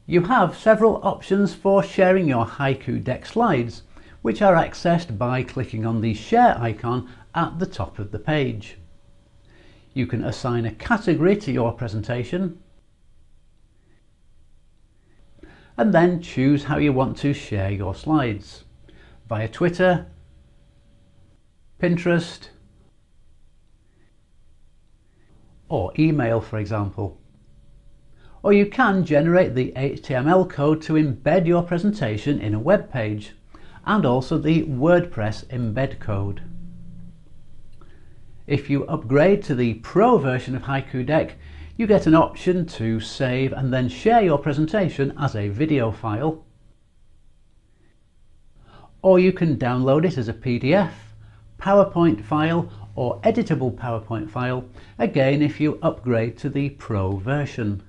You have several options for sharing your Haiku deck slides, which are accessed by clicking on the share icon at the top of the page. You can assign a category to your presentation and then choose how you want to share your slides, via Twitter, Pinterest, or email, for example. Or you can generate the HTML code to embed your presentation in a web page, and also the WordPress embed code. If you upgrade to the Pro version of Haiku Deck, you get an option to save and then share your presentation as a video file. Or you can download it as a PDF, PowerPoint file, or editable PowerPoint file, again if you upgrade to the Pro version.